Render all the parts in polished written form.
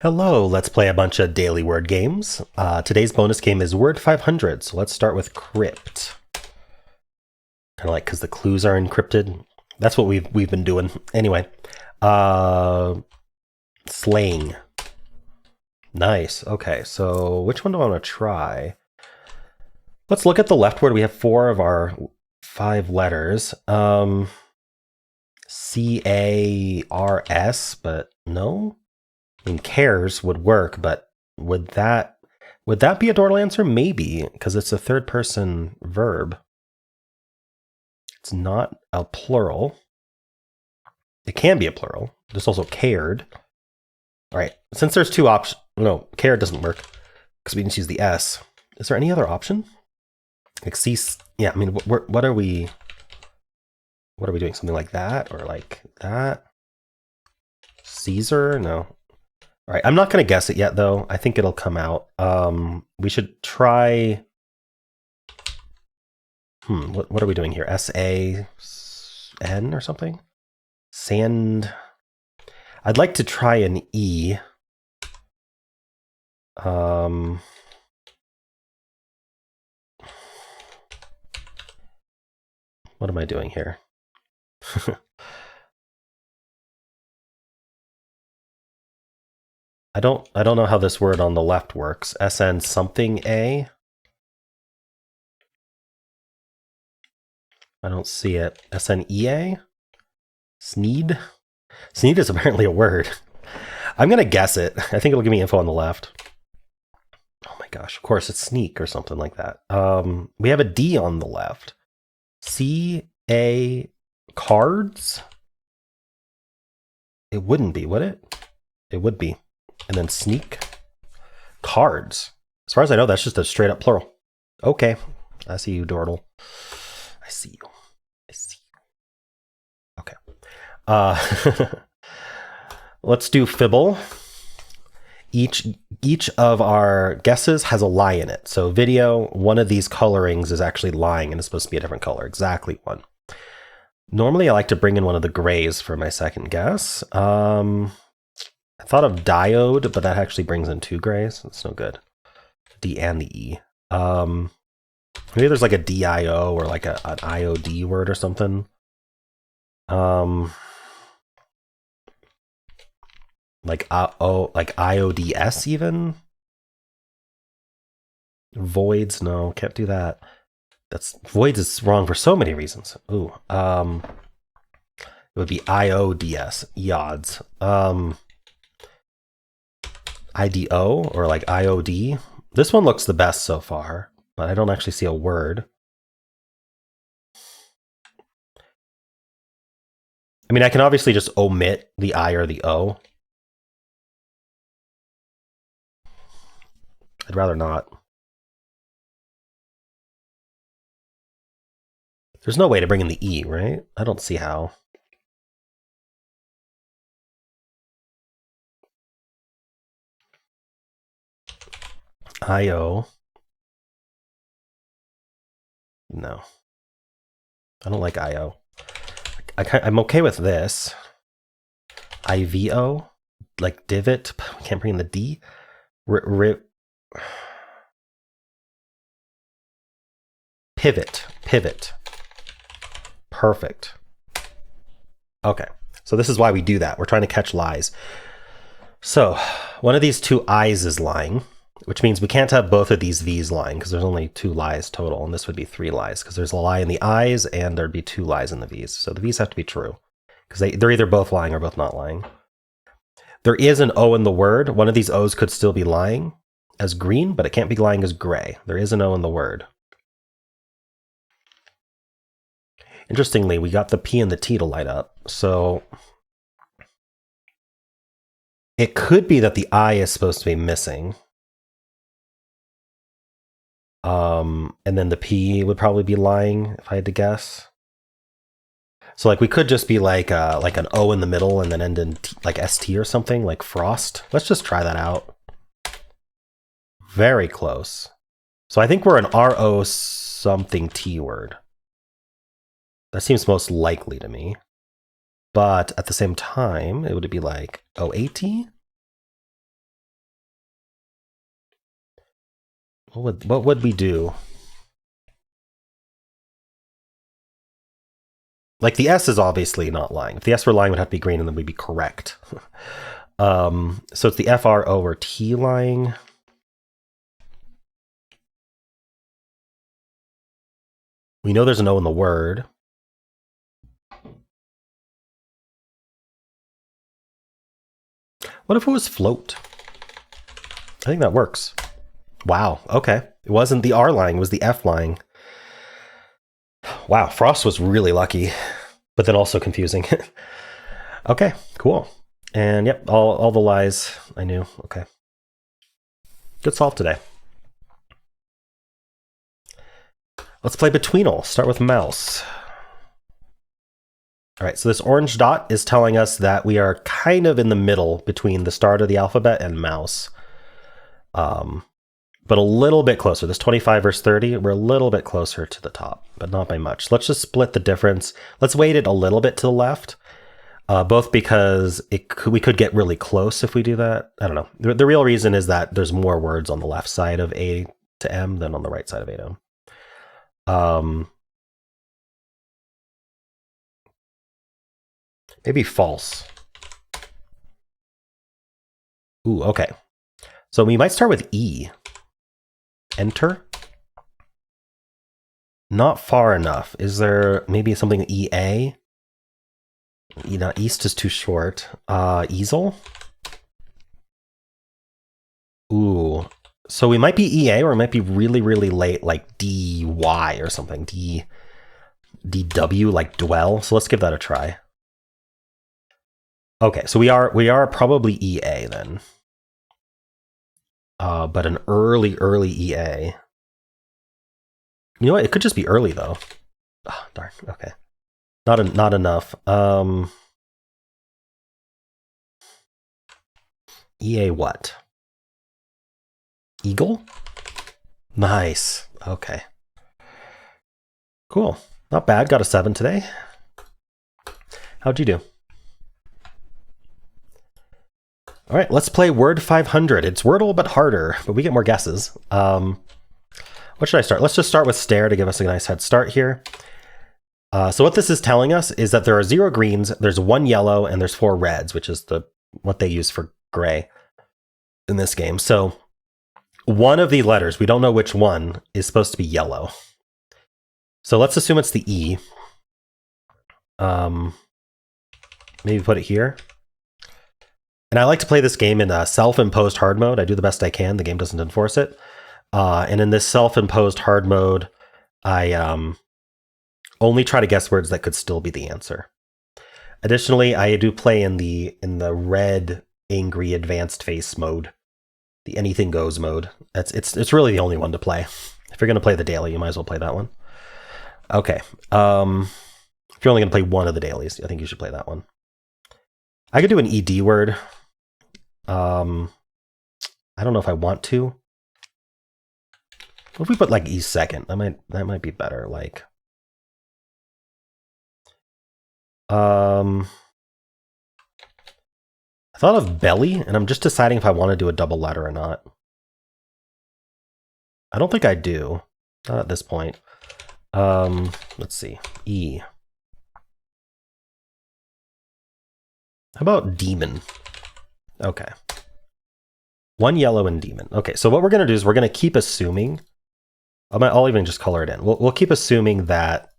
Hello, let's play a bunch of daily word games. Today's bonus game is Word500, so let's start with crypt. Kind of like because the clues are encrypted. That's what we've been doing. Anyway, slang. Nice. Okay, so which one do I want to try? Let's look at the left word. We have 4 of our 5 letters. C-A-R-S, but no. I mean, cares would work, but would that be a Dordle answer? Maybe, because it's a third person verb. It's not a plural. It can be a plural. There's also cared. All right, since there's 2 options, no, cared doesn't work because we didn't use the S. Is there any other option? Like C, yeah, I mean, what are we doing? Something like that or like that? Caesar? No. All right, I'm not going to guess it yet, though. I think it'll come out. We should try... what are we doing here? S-A-N or something? Sand... I'd like to try an E. What am I doing here? I don't know how this word on the left works. SN something A. I don't see it. SNEA? Sneed? Sneed is apparently a word. I'm gonna guess it. I think it'll give me info on the left. Oh my gosh, of course it's sneak or something like that. We have a D on the left. C-A cards? It wouldn't be, would it? It would be. And then sneak cards. As far as I know, that's just a straight up plural. Okay. I see you, Dordle. I see you. I see you. Okay. Let's do Fibble. Each of our guesses has a lie in it. So video, one of these colorings is actually lying and it's supposed to be a different color. Exactly one. Normally, I like to bring in one of the grays for my second guess. I thought of diode, but that actually brings in 2 grays. That's no good. D and the E. Maybe there's like a DIO or like an IOD word or something. Like IODS even? Voids, no, can't do that. Voids is wrong for so many reasons. Ooh. It would be IODS, yods. IDO or like IOD. This one looks the best so far, but I don't actually see a word. I mean, I can obviously just omit the I or the O. I'd rather not. There's no way to bring in the E, right? I don't see how. IO. No. I don't like IO. I'm okay with this. IVO. Like divot. We can't bring in the D. Pivot. Pivot. Perfect. Okay. So this is why we do that. We're trying to catch lies. So one of these 2 I's is lying, which means we can't have both of these V's lying because there's only 2 lies total, and this would be 3 lies because there's a lie in the I's and there'd be 2 lies in the V's. So the V's have to be true because they're either both lying or both not lying. There is an O in the word. One of these O's could still be lying as green, but it can't be lying as gray. There is an O in the word. Interestingly, we got the P and the T to light up. So it could be that the I is supposed to be missing. And then the P would probably be lying if I had to guess. So like we could just be like an O in the middle and then end in T, like ST or something, like frost. Let's just try that out. Very close. So I think we're an RO something T word. That seems most likely to me. But at the same time, it would be like OAT? What would we do? Like the S is obviously not lying. If the S were lying, it would have to be green, and then we'd be correct. So it's the F, R, O, or T lying. We know there's an O in the word. What if it was float? I think that works. Wow, okay. It wasn't the R lying, it was the F lying. Wow, Frost was really lucky, but then also confusing. Okay, cool. And yep, all the lies I knew. Okay. Good solve today. Let's play Betweenle. Start with mouse. All right, so this orange dot is telling us that we are kind of in the middle between the start of the alphabet and mouse. But a little bit closer. This 25 versus 30, we're a little bit closer to the top, but not by much. Let's just split the difference. Let's weight it a little bit to the left, both because we could get really close if we do that. I don't know. The real reason is that there's more words on the left side of A to M than on the right side of A to M. Maybe false. Ooh, okay. So we might start with E. Enter. Not far enough. Is there maybe something EA? You know, East is too short. Easel. Ooh. So we might be EA, or it might be really, really late, like DY or something. DW, like dwell. So let's give that a try. Okay, so we are probably EA then. But an early EA. You know what? It could just be early though. Oh, darn. Okay, not enough. EA what? Eagle? Nice. Okay. Cool. Not bad. Got a 7 today. How'd you do? All right, let's play Word500. It's Wordle, but harder, but we get more guesses. What should I start? Let's just start with stare to give us a nice head start here. So what this is telling us is that there are 0 greens, there's 1 yellow, and there's 4 reds, which is what they use for gray in this game. So one of the letters, we don't know which one, is supposed to be yellow. So let's assume it's the E. Maybe put it here. And I like to play this game in a self-imposed hard mode. I do the best I can. The game doesn't enforce it. And in this self-imposed hard mode, I only try to guess words that could still be the answer. Additionally, I do play in the red, angry, advanced face mode, the anything goes mode. It's really the only one to play. If you're going to play the daily, you might as well play that one. Okay. If you're only going to play one of the dailies, I think you should play that one. I could do an ED word. I don't know if I want to. What if we put like E second? That might be better. Like, I thought of belly, and I'm just deciding if I want to do a double letter or not. I don't think I do. Not at this point. Let's see. E. How about demon? Okay. 1 yellow and demon. Okay, so what we're going to do is we're going to keep assuming. I'll even just color it in. We'll keep assuming that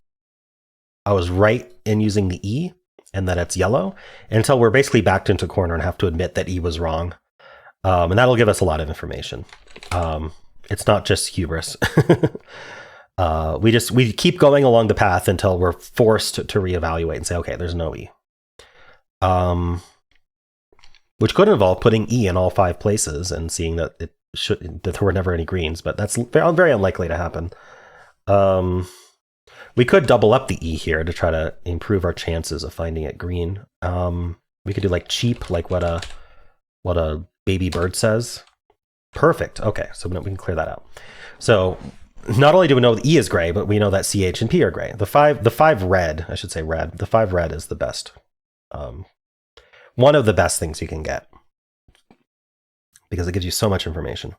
I was right in using the E and that it's yellow until we're basically backed into a corner and have to admit that E was wrong. And that'll give us a lot of information. It's not just hubris. We keep going along the path until we're forced to reevaluate and say, okay, there's no E. Which could involve putting E in all 5 places and seeing that that there were never any greens, but that's very unlikely to happen. We could double up the E here to try to improve our chances of finding it green. We could do like cheap, like what a baby bird says. Perfect. Okay, so we can clear that out. So not only do we know the E is gray, but we know that CH and P are gray. The five red, I should say red. The 5 red is the best. One of the best things you can get because it gives you so much information.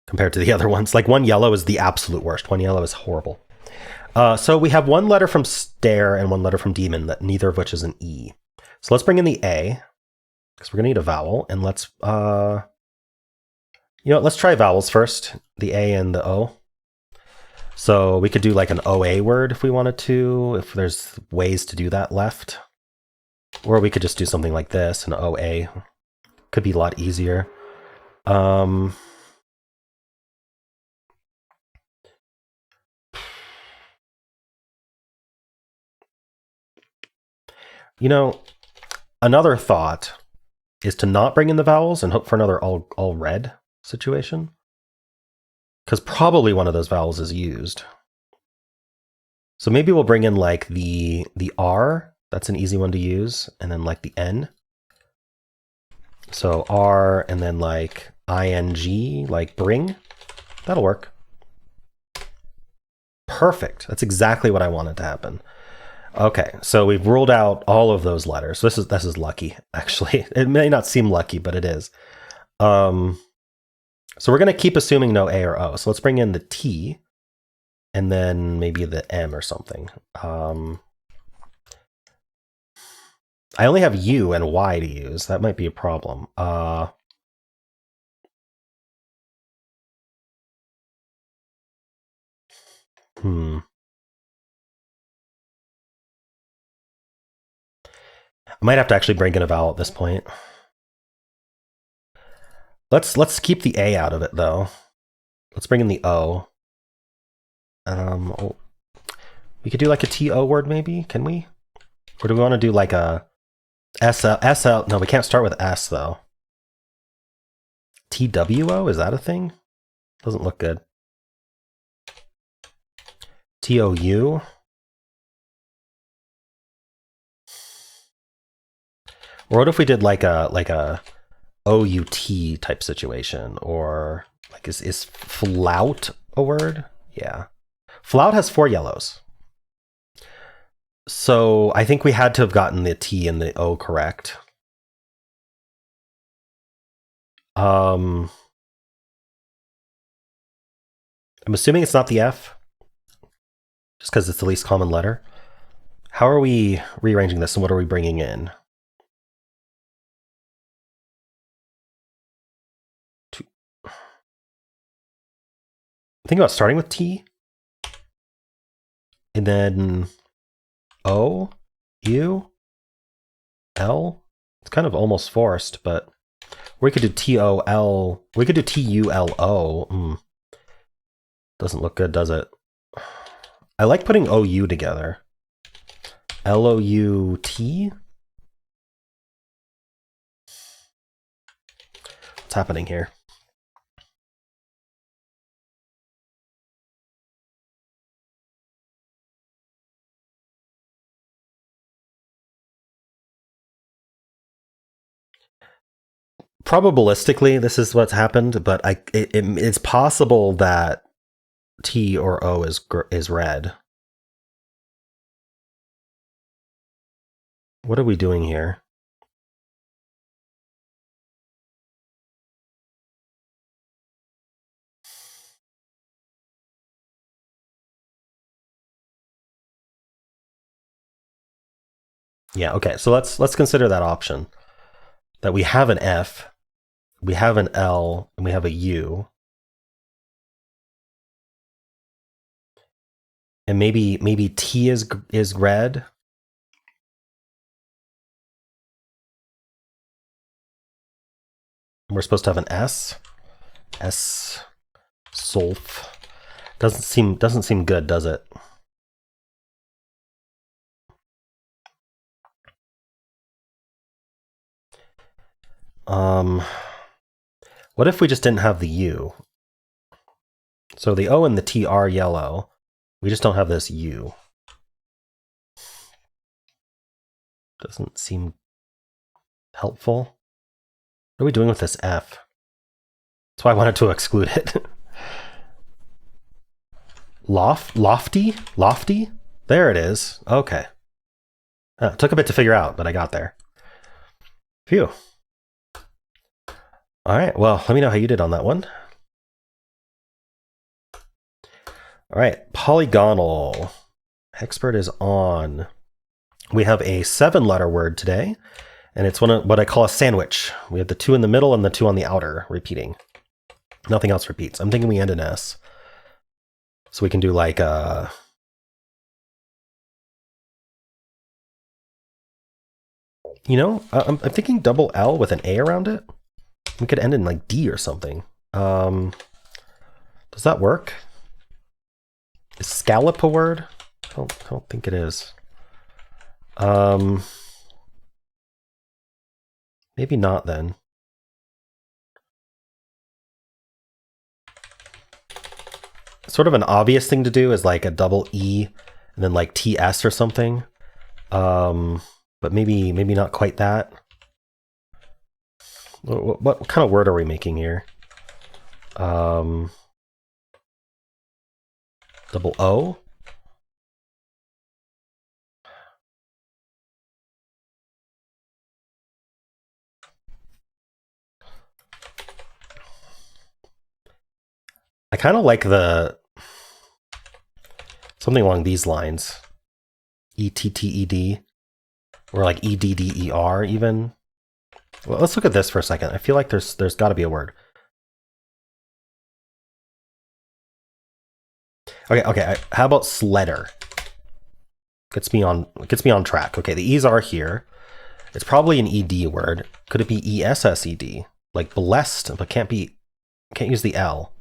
compared to the other ones. Like one yellow is the absolute worst. One yellow is horrible. So we have one letter from stare and one letter from demon, that neither of which is an E. So let's bring in the A, because we're going to need a vowel. And let's, let's try vowels first, the A and the O. So we could do like an OA word if we wanted to, if there's ways to do that left. Or we could just do something like this, an OA. Could be a lot easier. Another thought is to not bring in the vowels and hope for another all red situation. Because probably one of those vowels is used. So maybe we'll bring in like the R. That's an easy one to use. And then like the N. So R and then like ING, like bring. That'll work. Perfect. That's exactly what I wanted to happen. Okay, so we've ruled out all of those letters. So this is lucky, actually. It may not seem lucky, but it is. So we're going to keep assuming no A or O. So let's bring in the T, and then maybe the M or something. I only have U and Y to use. That might be a problem. I might have to actually bring in a vowel at this point. Let's keep the A out of it though. Let's bring in the O. We could do like a TO word maybe, can we? Or do we want to do like a SL? No, we can't start with S though. TWO, is that a thing? Doesn't look good. TOU. Or what if we did like a OUT type situation? Or like is flout a word? Yeah. Flout has 4 yellows. So I think we had to have gotten the T and the O correct. I'm assuming it's not the F, just because it's the least common letter. How are we rearranging this, and what are we bringing in? Think about starting with T, and then O, U, L. It's kind of almost forced, but we could do T-O-L. We could do T-U-L-O. Doesn't look good, does it? I like putting O-U together. L-O-U-T? What's happening here? Probabilistically, this is what's happened, but it's possible that T or O is red. What are we doing here? Yeah, okay, so let's consider that option. That we have an F, we have an L, and we have a U. And maybe T is red. We're supposed to have an S. S sulf. Doesn't seem good, does it? What if we just didn't have the U? So the O and the T are yellow. We just don't have this U. Doesn't seem helpful. What are we doing with this F? That's why I wanted to exclude it. Lofty? There it is. Okay. It took a bit to figure out, but I got there. Phew. All right, well, let me know how you did on that one. All right, polygonal. Expert is on. We have a 7-letter word today, and it's what I call a sandwich. We have the 2 in the middle and the 2 on the outer repeating. Nothing else repeats. I'm thinking we end in S. So we can do like you know, I'm thinking double L with an A around it. We could end in like D or something. Does that work? Is scallop a word? I don't think it is. Maybe not then. Sort of an obvious thing to do is like a double E and then like TS or something. But maybe not quite that. What kind of word are we making here? Double O? I kind of like something along these lines. ETTED, or like EDDER even. Well, let's look at this for a second. I feel like there's got to be a word. Okay. How about sledder? Gets me on track. Okay, the E's are here. It's probably an ED word. Could it be ESSED? Like blessed, but can't use the L.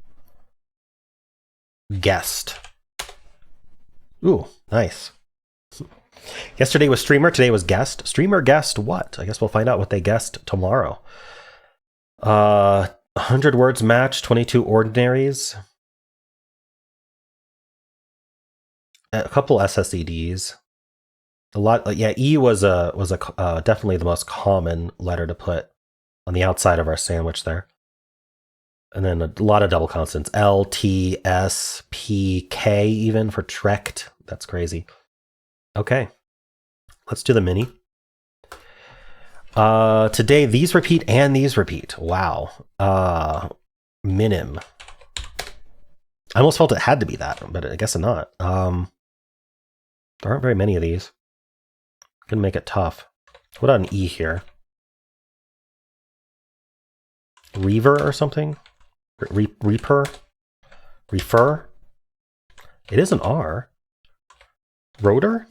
Guest. Ooh, nice. Yesterday was streamer, today was guest. Streamer guessed what? I guess we'll find out what they guessed tomorrow. 100 words match, 22 ordinaries. A couple SSEDs. A lot, yeah, E was definitely the most common letter to put on the outside of our sandwich there. And then a lot of double consonants. L, T, S, P, K even for trekked. That's crazy. Okay. Let's do the mini. Today, these repeat and these repeat. Wow. Minim. I almost felt it had to be that, but I guess not. There aren't very many of these. Gonna make it tough. What about an E here? Reaver or something? Reaper? Refer? It is an R. Rotor?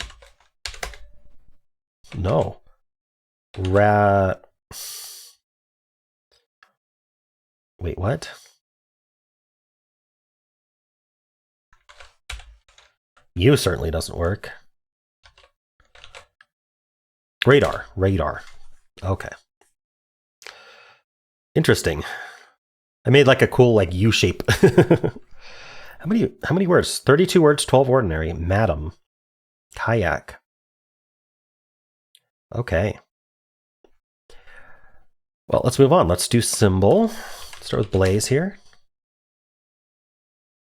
No. Wait, what? U certainly doesn't work. Radar. Okay. Interesting. I made like a cool like U shape. How many words? 32 words, 12 ordinary. Madam. Kayak. Okay. Well, let's move on. Let's do symbol. Start with Blaze here.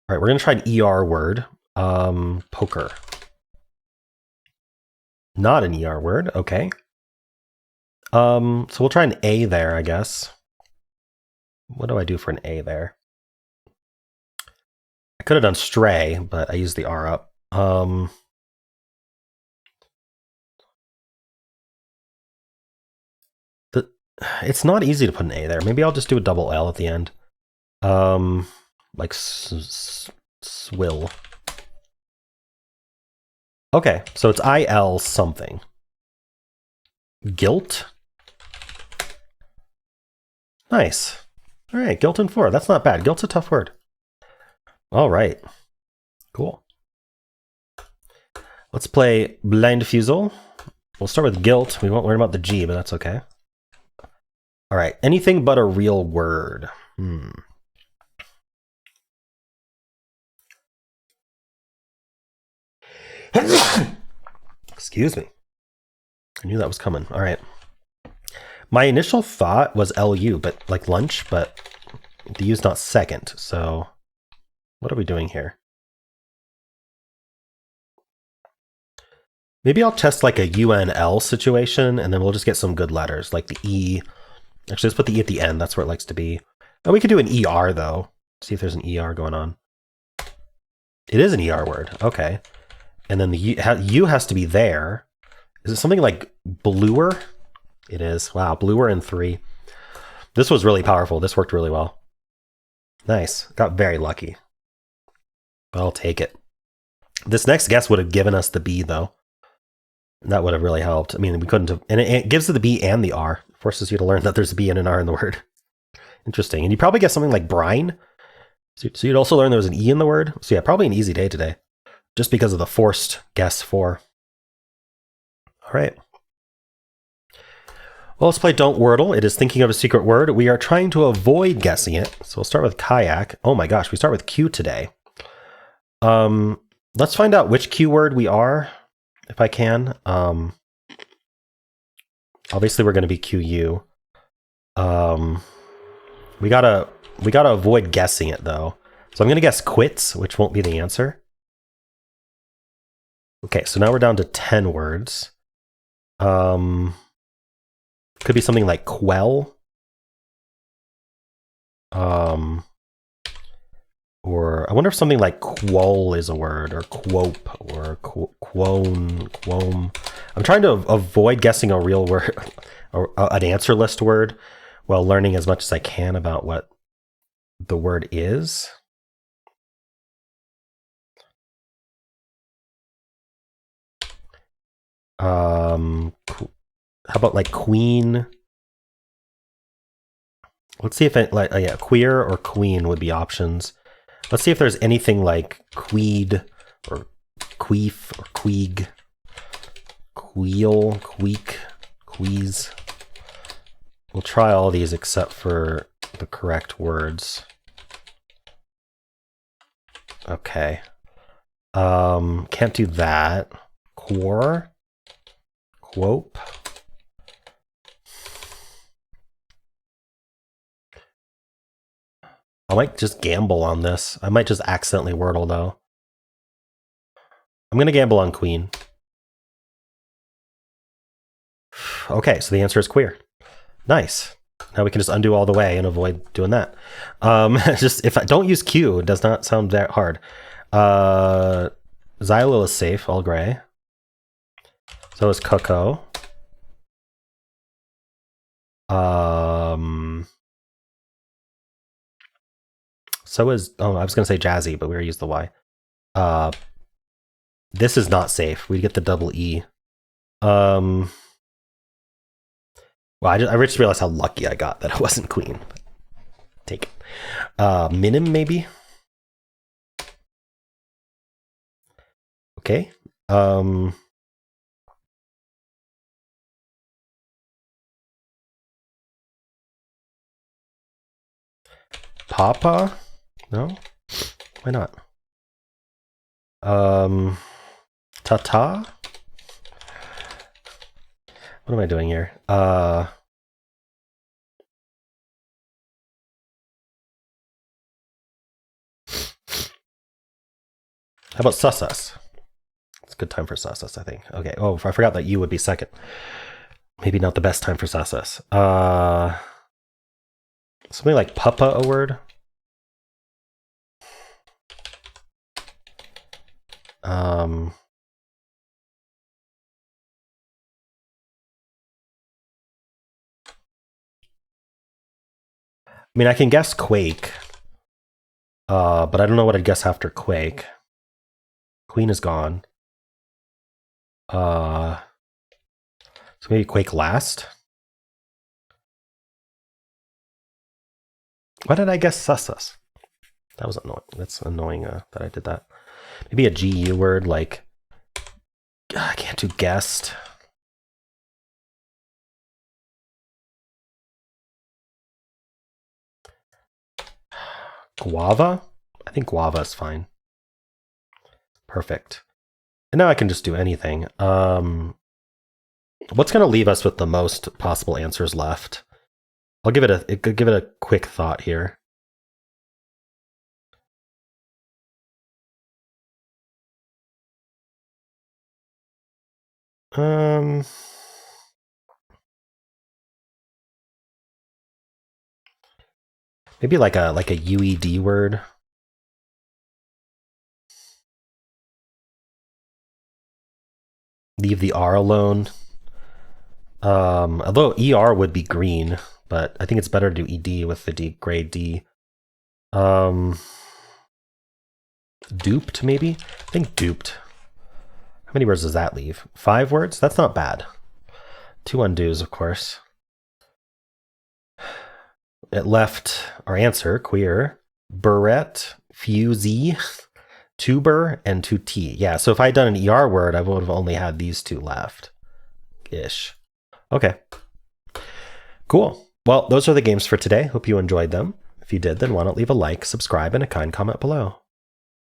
All right, we're gonna try an ER word. Poker. Not an ER word. Okay. So we'll try an A there, I guess. What do I do for an A there? I could have done stray, but I used the R up. It's not easy to put an A there. Maybe I'll just do a double L at the end. Like swill. Okay, so it's IL something. Guilt. Nice. All right, guilt and 4. That's not bad. Guilt's a tough word. All right. Cool. Let's play blind Fusele. We'll start with guilt. We won't learn about the G, but that's okay. All right. Anything but a real word. Excuse me. I knew that was coming. All right. My initial thought was LU, but like lunch, but the U's not second. So what are we doing here? Maybe I'll test like a UNL situation, and then we'll just get some good letters, like the E. Actually, let's put the E at the end. That's where it likes to be. Oh, we could do an ER, though. See if there's an ER going on. It is an ER word. Okay. And then the U has to be there. Is it something like bluer? It is. Wow, bluer in 3. This was really powerful. This worked really well. Nice. Got very lucky. But I'll take it. This next guess would have given us the B, though. That would have really helped. I mean, we couldn't have... And it gives the B and the R. Forces you to learn that there's a B and an R in the word. Interesting. And you probably guess something like brine. So you'd also learn there was an E in the word. So yeah, probably an easy day today. Just because of the forced guess 4. All right. Well, let's play Don't Wordle. It is thinking of a secret word. We are trying to avoid guessing it. So we'll start with kayak. Oh my gosh, we start with Q today. Let's find out which Q word we are, if I can. Obviously, we're going to be QU. We gotta avoid guessing it though. So I'm going to guess quits, which won't be the answer. Okay, so now we're down to 10 words. Could be something like quell. Or I wonder if something like quoll is a word, or quope, or quome. I'm trying to avoid guessing a real word, or an answer list word, while learning as much as I can about what the word is. How about like queen? Let's see if it like yeah, queer or queen would be options. Let's see if there's anything like queed or queef or queeg, queel, queek, queeze. We'll try all these except for the correct words. Okay. Can't do that. Quor, quope. I might just gamble on this. I might just accidentally Wordle, though. I'm going to gamble on queen. Okay, so the answer is queer. Nice. Now we can just undo all the way and avoid doing that. Just if I don't use Q, it does not sound that hard. Xylil is safe, all gray. So is Coco. So is, oh, I was going to say Jazzy, but we already used the Y. This is not safe. We get the double E. Well, I just realized how lucky I got that it wasn't queen. Take it. Minim, maybe? Okay. How Papa? No? Why not? Tata? What am I doing here? How about Sussus? It's a good time for Sussus, I think. Okay. Oh, I forgot that you would be second. Maybe not the best time for Sussus. Something like Papa, a word. I mean, I can guess Quake. But I don't know what I'd guess after Quake. Queen is gone. So maybe Quake last? Why did I guess Sussus? That was annoying. That's annoying that I did that. Maybe a GU word like... I can't do guessed. Guava? I think guava is fine. Perfect. And now I can just do anything. What's going to leave us with the most possible answers left? I'll give it a quick thought here. Maybe like a UED word. leave the R alone. Although ER would be green, but I think it's better to do ED with the gray D. Duped, maybe? I think duped. How many words does that leave? 5 words? That's not bad. 2 undos, of course. It left our answer, queer, burette, fusee, tuber, and 2T. Yeah, so if I had done an ER word, I would have only had these 2 left. Ish. Okay. Cool. Well, those are the games for today. Hope you enjoyed them. If you did, then why not leave a like, subscribe, and a kind comment below.